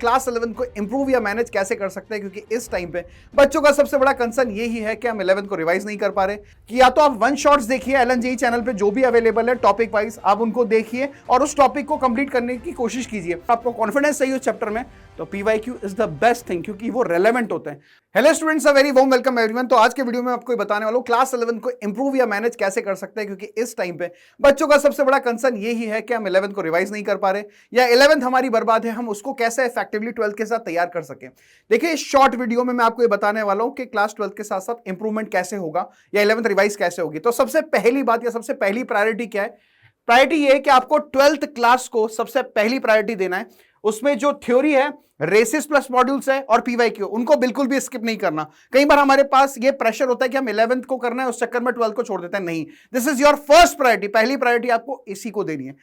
Class 11 को improve या manage कैसे कर सकते हैं, क्योंकि इस टाइम पे बच्चों का सबसे बड़ा कंसर्न यही है कि हम 11th को रिवाइज नहीं कर पा रहे। कि या तो आप वन शॉट्स देखिए एलएनजेई चैनल पे जो भी अवेलेबल है टॉपिक वाइज, आप उनको देखिए और उस टॉपिक को कंप्लीट करने की कोशिश कीजिए। आपको कॉन्फिडेंस चाहिए उस चैप्टर में तो PYQ is the best thing, क्योंकि वो रेलेवेंट होते हैं। Hello students, a very warm welcome everyone. तो आज के वीडियो में आपको बताने वाला हूं क्लास 11 को इंप्रूव या मैनेज कैसे कर सकते हैं, क्योंकि इस टाइम पे बच्चों का सबसे बड़ा कंसर्न यही है कि हम 11th को रिवाइज नहीं कर पा रहे या 11th हमारी बर्बाद है, हम उसको कैसे इफेक्टिवली 12th के साथ तैयार कर सकें। देखिए, इस शॉर्ट वीडियो में मैं आपको ये बताने वाला हूं कि क्लास 12th के साथ साथ इंप्रूवमेंट कैसे होगा या 11th रिवाइज कैसे होगी। तो सबसे पहली बात या सबसे पहली प्रायोरिटी क्या है? प्रायोरिटी ये है कि आपको 12th क्लास को सबसे पहली प्रायोरिटी देना है। उसमें जो थ्योरी है, रेसिस प्लस मॉड्यूल्स है और पीवाईक्यू, उनको बिल्कुल भी स्किप नहीं करना। कई बार हमारे पास ये प्रेशर होता है कि हम 11th को करना है, उस चक्कर में 12th को छोड़ देते हैं। नहीं, this is your first priority, पहली प्रायोरिटी आपको इसी को देनी है।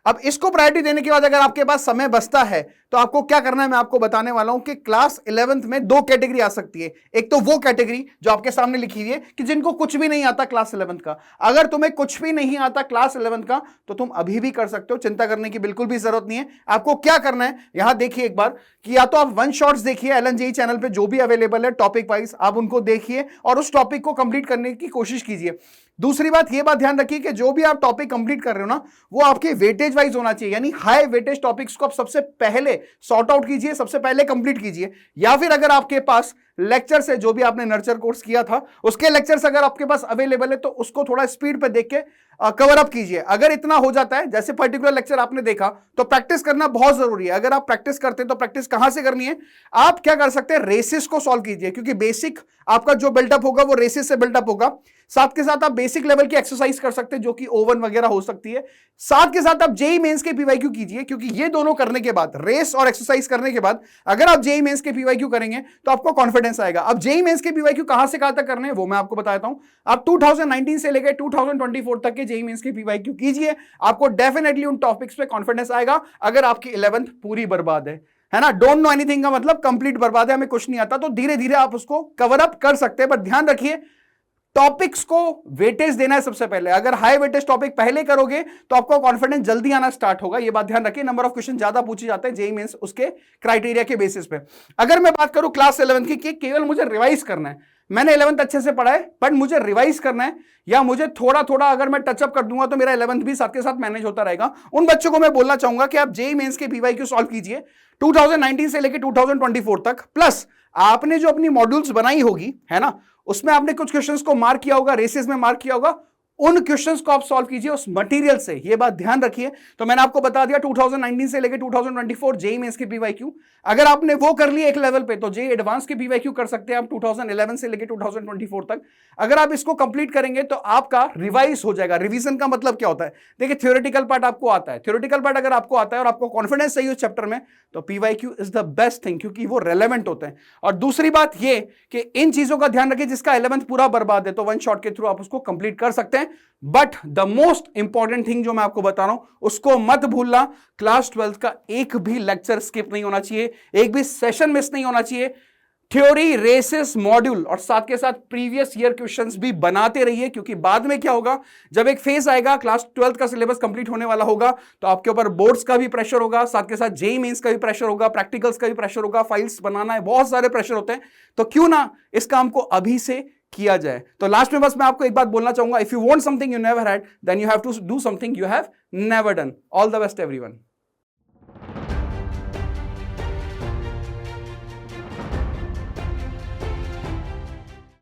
अब इसको प्रायोरिटी देने के बाद अगर आपके पास समय बचता है तो आपको क्या करना है, मैं आपको बताने वाला हूं कि क्लास 11th में दो कैटेगरी आ सकती है। एक तो वो कैटेगरी जो आपके सामने लिखी हुई है कि जिनको कुछ भी नहीं आता क्लास 11th का। अगर तुम्हें कुछ भी नहीं आता क्लास 11th का तो तुम अभी भी कर सकते हो, चिंता करने की बिल्कुल भी जरूरत नहीं है। आपको क्या करना है, यहां देखिए एक बार कि या तो आप वन शॉट्स देखिए एलएनजेई चैनल पे जो भी अवेलेबल है टॉपिक वाइज, आप उनको देखिए और उस टॉपिक को कंप्लीट करने की कोशिश कीजिए। दूसरी बात, ये बात ध्यान रखिए कि जो भी आप टॉपिक कंप्लीट कर रहे हो ना, वो आपके वेटेज वाइज होना चाहिए, यानी हाई वेटेज टॉपिक्स को आप सबसे पहले सॉर्ट आउट कीजिए, सबसे पहले कंप्लीट कीजिए। या फिर अगर आपके पास लेक्चर्स है, जो भी आपने नर्चर कोर्स किया था उसके लेक्चर्स अगर आपके पास अवेलेबल है तो उसको थोड़ा स्पीड पे देख के कवर अप कीजिए। अगर इतना हो जाता है, जैसे पर्टिकुलर लेक्चर आपने देखा, तो प्रैक्टिस करना बहुत जरूरी है। अगर आप प्रैक्टिस करते हैं तो प्रैक्टिस कहां से करनी है? आप क्या कर सकते हैं, रेसिस को सॉल्व कीजिए, क्योंकि बेसिक आपका जो बिल्डअप होगा वो रेसिस से बिल्डअप होगा। साथ के साथ आप बेसिक लेवल की एक्सरसाइज कर सकते हैं जो कि ओवन वगैरह हो सकती है। साथ के साथ आप जेई मेंस के पीवाईक्यू कीजिए, क्योंकि ये दोनों करने के बाद, रेस और एक्सरसाइज करने के बाद अगर आप जेई मेंस के पीवाईक्यू करेंगे तो आपको कॉन्फिडेंस आएगा। अब जेई मेंस के पीवाईक्यू कहां से कहां तक करने हैं वो मैं आपको बताता हूं। आप 2019 से लेकर 2024 तक के जेई मेंस के पीवाईक्यू कीजिए, आपको डेफिनेटली उन टॉपिक्स पे कॉन्फिडेंस आएगा। अगर आपकी 11th पूरी बर्बाद है ना, डोंट नो एनीथिंग का मतलब कंप्लीट बर्बाद है, हमें कुछ नहीं आता, तो धीरे धीरे आप उसको कवर अप कर सकते हैं। बट ध्यान रखिए, टॉपिक्स को वेटेज देना है सबसे पहले। अगर हाई वेटेज टॉपिक पहले करोगे तो आपको कॉन्फिडेंस जल्दी आना स्टार्ट होगा। ये बात ध्यान रखिए, नंबर ऑफ क्वेश्चन ज्यादा पूछे जाते हैं जेईई मेंस उसके क्राइटेरिया के बेसिस पे। अगर मैं बात करूं क्लास 11 की कि केवल मुझे रिवाइज करना है, मैंने 11th अच्छे से पढ़ा है बट मुझे रिवाइज करना है, या मुझे थोड़ा थोड़ा अगर मैं टचअप कर दूंगा तो मेरा 11th भी साथ के साथ मैनेज होता रहेगा, उन बच्चों को मैं बोलना चाहूंगा कि आप जेईई मेंस के पीवाईक्यू सॉल्व कीजिए 2019 से लेकर 2024 तक। प्लस आपने जो अपनी मॉड्यूल्स बनाई होगी, है ना, उसमें आपने कुछ क्वेश्चंस को मार्क किया होगा, रेसेस में मार्क किया होगा, उन क्वेश्चंस को आप सॉल्व कीजिए उस मटेरियल से। ये बात ध्यान रखिए। तो मैंने आपको बता दिया 2019 से लेकर 2024 जेईई मेंस के पीवाईक्यू, अगर आपने वो कर लिए एक लेवल पे तो जेईई एडवांस के पीवाईक्यू कर सकते हैं आप 2011 से लेकर 2024 तक। अगर आप इसको कंप्लीट करेंगे तो आपका रिवाइज हो जाएगा। रिवीजन का मतलब क्या होता है? देखिए, थ्योरेटिकल पार्ट आपको आता है, थ्योरेटिकल पार्ट अगर आपको आता है और आपको कॉन्फिडेंस चाहिए उस चैप्टर में तो PYQ is the best thing, क्योंकि वो रेलेवेंट होते हैं। और दूसरी बात ये कि इन चीजों का ध्यान रखिए, जिसका 11th पूरा बर्बाद है तो वन शॉट के थ्रू आप उसको कंप्लीट कर सकते हैं। But the most important thing जो मैं आपको बता रहा हूं उसको मत भूलना, क्लास 12th का एक भी लेक्चर स्किप नहीं होना चाहिए, एक भी सेशन मिस नहीं होना चाहिए। थ्योरी, रेसिस, मॉड्यूल और साथ के साथ प्रीवियस ईयर क्वेश्चंस भी बनाते रहिए, क्योंकि बाद में क्या होगा, जब एक फेज आएगा क्लास 12th का सिलेबस कंप्लीट होने वाला होगा तो आपके ऊपर बोर्ड्स का भी प्रेशर होगा, साथ के साथ जेईई मेंस का भी प्रेशर होगा, प्रैक्टिकल्स का भी प्रेशर होगा, फाइल्स बनाना है, बहुत सारे प्रेशर होते हैं। तो क्यों ना इस काम को अभी से किया जाए। तो लास्ट में बस मैं आपको एक बात बोलना चाहूंगा, if you want something you never had then you have to do something you have never done. All the best everyone.